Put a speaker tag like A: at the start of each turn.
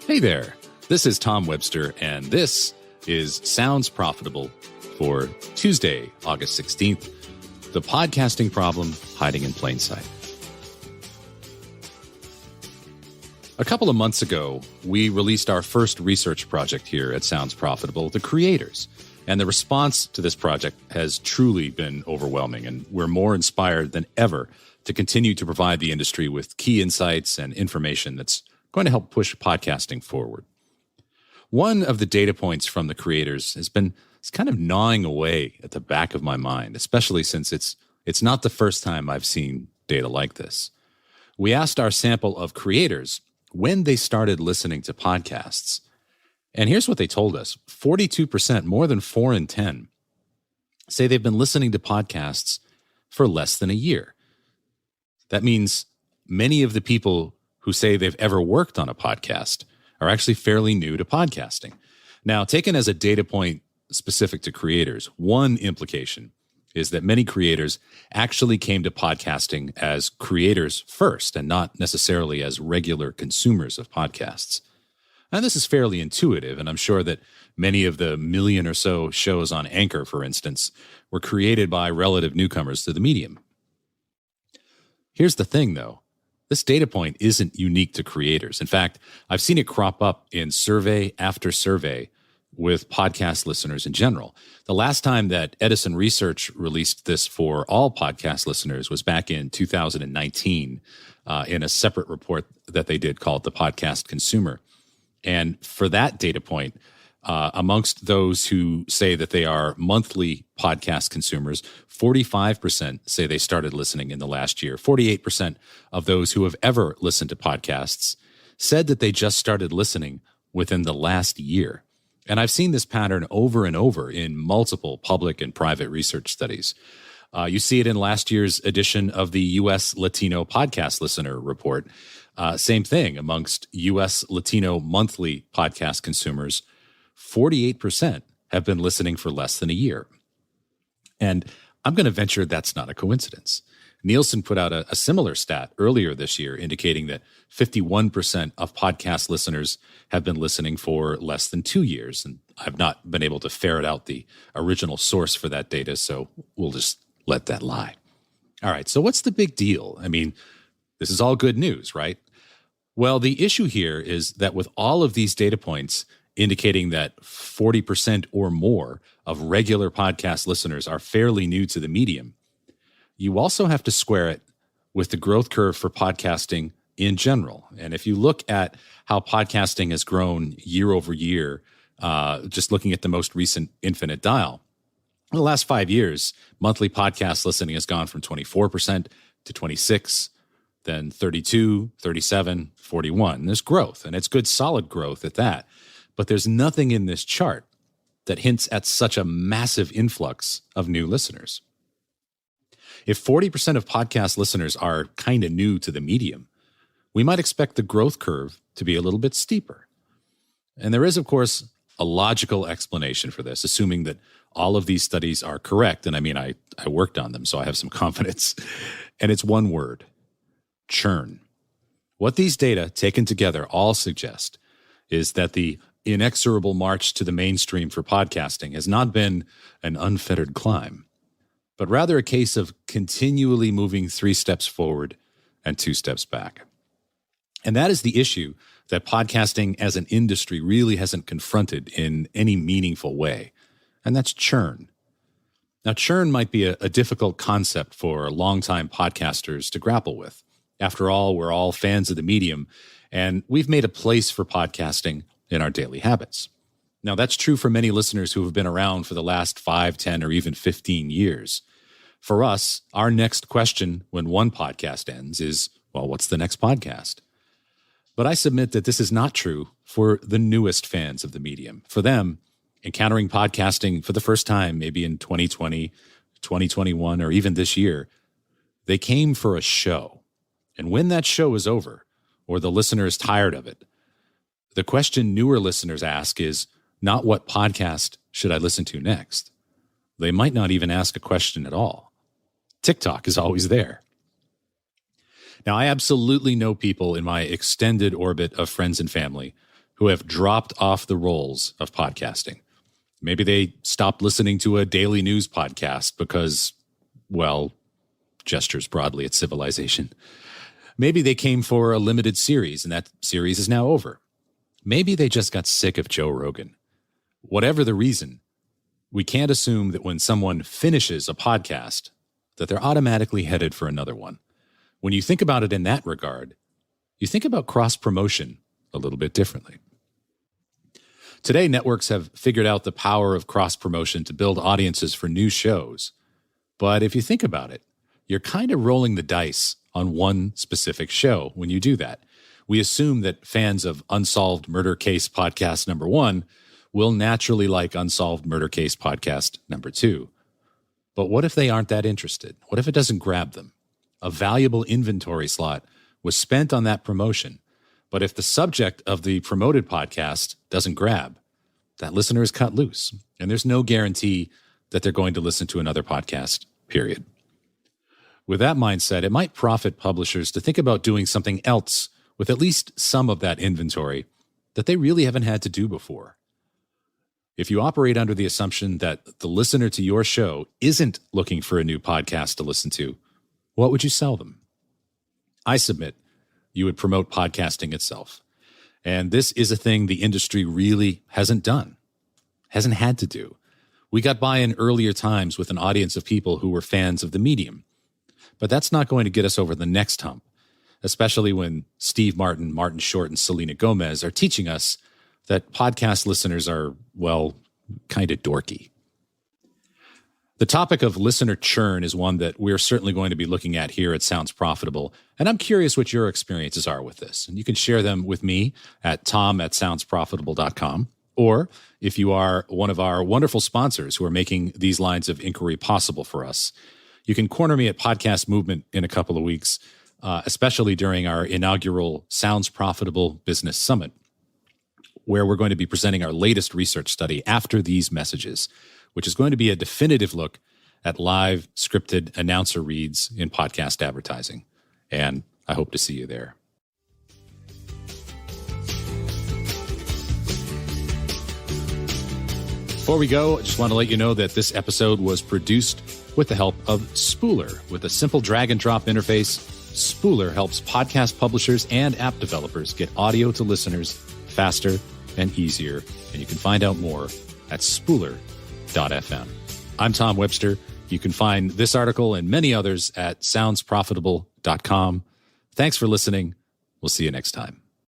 A: Hey there, this is Tom Webster, and this is Sounds Profitable for Tuesday, August 16th, the podcasting problem hiding in plain sight. A couple of months ago, we released our first research project here at Sounds Profitable, The Creators, and the response to this project has truly been overwhelming, and we're more inspired than ever to continue to provide the industry with key insights and information that's going to help push podcasting forward. One of the data points from The Creators has been kind of gnawing away at the back of my mind, especially since it's not the first time I've seen data like this. We asked our sample of creators when they started listening to podcasts, and here's what they told us. 42%, more than 4 in 10, say they've been listening to podcasts for less than a year. That means many of the people who say they've ever worked on a podcast are actually fairly new to podcasting. Now, taken as a data point specific to creators, one implication is that many creators actually came to podcasting as creators first and not necessarily as regular consumers of podcasts. And this is fairly intuitive, and I'm sure that many of the million or so shows on Anchor, for instance, were created by relative newcomers to the medium. Here's the thing, though. This data point isn't unique to creators. In fact, I've seen it crop up in survey after survey with podcast listeners in general. The last time that Edison Research released this for all podcast listeners was back in 2019 in a separate report that they did called The Podcast Consumer. And for that data point, amongst those who say that they are monthly podcast consumers, 45% say they started listening in the last year. 48% of those who have ever listened to podcasts said that they just started listening within the last year. And I've seen this pattern over and over in multiple public and private research studies. You see it in last year's edition of the U.S. Latino Podcast Listener Report. Same thing amongst U.S. Latino monthly podcast consumers. 48% have been listening for less than a year. And I'm going to venture that's not a coincidence. Nielsen put out a similar stat earlier this year indicating that 51% of podcast listeners have been listening for less than 2 years. And I've not been able to ferret out the original source for that data, so we'll just let that lie. All right, so what's the big deal? I mean, this is all good news, right? Well, the issue here is that with all of these data points indicating that 40% or more of regular podcast listeners are fairly new to the medium, you also have to square it with the growth curve for podcasting in general. And if you look at how podcasting has grown year over year, just looking at the most recent Infinite Dial, in the last 5 years, monthly podcast listening has gone from 24% to 26%, then 32, 37, 41. There's growth, and it's good, solid growth at that. But there's nothing in this chart that hints at such a massive influx of new listeners. If 40% of podcast listeners are kind of new to the medium, we might expect the growth curve to be a little bit steeper. And there is, of course, a logical explanation for this, assuming that all of these studies are correct. And I mean, I worked on them, so I have some confidence. And it's one word: churn. What these data taken together all suggest is that the inexorable march to the mainstream for podcasting has not been an unfettered climb, but rather a case of continually moving 3 steps forward and 2 steps back. And that is the issue that podcasting as an industry really hasn't confronted in any meaningful way, and that's churn. Now, churn might be a difficult concept for longtime podcasters to grapple with. After all, we're all fans of the medium, and we've made a place for podcasting in our daily habits. Now, that's true for many listeners who have been around for the last 5, 10, or even 15 years. For us, our next question when one podcast ends is, well, what's the next podcast? But I submit that this is not true for the newest fans of the medium. For them, encountering podcasting for the first time, maybe in 2020, 2021, or even this year, they came for a show. And when that show is over, or the listener is tired of it, the question newer listeners ask is not what podcast should I listen to next? They might not even ask a question at all. TikTok is always there. Now, I absolutely know people in my extended orbit of friends and family who have dropped off the rolls of podcasting. Maybe they stopped listening to a daily news podcast because, well, gestures broadly at civilization. Maybe they came for a limited series and that series is now over. Maybe they just got sick of Joe Rogan. Whatever the reason, we can't assume that when someone finishes a podcast that they're automatically headed for another one. When you think about it in that regard, you think about cross-promotion a little bit differently. Today, networks have figured out the power of cross-promotion to build audiences for new shows. But if you think about it, you're kind of rolling the dice on one specific show when you do that. We assume that fans of Unsolved Murder Case Podcast number 1 will naturally like Unsolved Murder Case Podcast number 2. But what if they aren't that interested? What if it doesn't grab them? A valuable inventory slot was spent on that promotion. But if the subject of the promoted podcast doesn't grab, that listener is cut loose. And there's no guarantee that they're going to listen to another podcast, period. With that mindset, it might profit publishers to think about doing something else with at least some of that inventory that they really haven't had to do before. If you operate under the assumption that the listener to your show isn't looking for a new podcast to listen to, what would you sell them? I submit you would promote podcasting itself. And this is a thing the industry really hasn't done, hasn't had to do. We got by in earlier times with an audience of people who were fans of the medium. But that's not going to get us over the next hump, especially when Steve Martin, Martin Short, and Selena Gomez are teaching us that podcast listeners are, well, kind of dorky. The topic of listener churn is one that we're certainly going to be looking at here at Sounds Profitable, and I'm curious what your experiences are with this. And you can share them with me at tom@soundsprofitable.com, or if you are one of our wonderful sponsors who are making these lines of inquiry possible for us, you can corner me at Podcast Movement in a couple of weeks, especially during our inaugural Sounds Profitable Business Summit, where we're going to be presenting our latest research study after these messages, which is going to be a definitive look at live scripted announcer reads in podcast advertising. And I hope to see you there. Before we go, I just want to let you know that this episode was produced with the help of Spooler. With a simple drag and drop interface, Spooler helps podcast publishers and app developers get audio to listeners faster and easier. And you can find out more at spooler.fm. I'm Tom Webster. You can find this article and many others at soundsprofitable.com. Thanks for listening. We'll see you next time.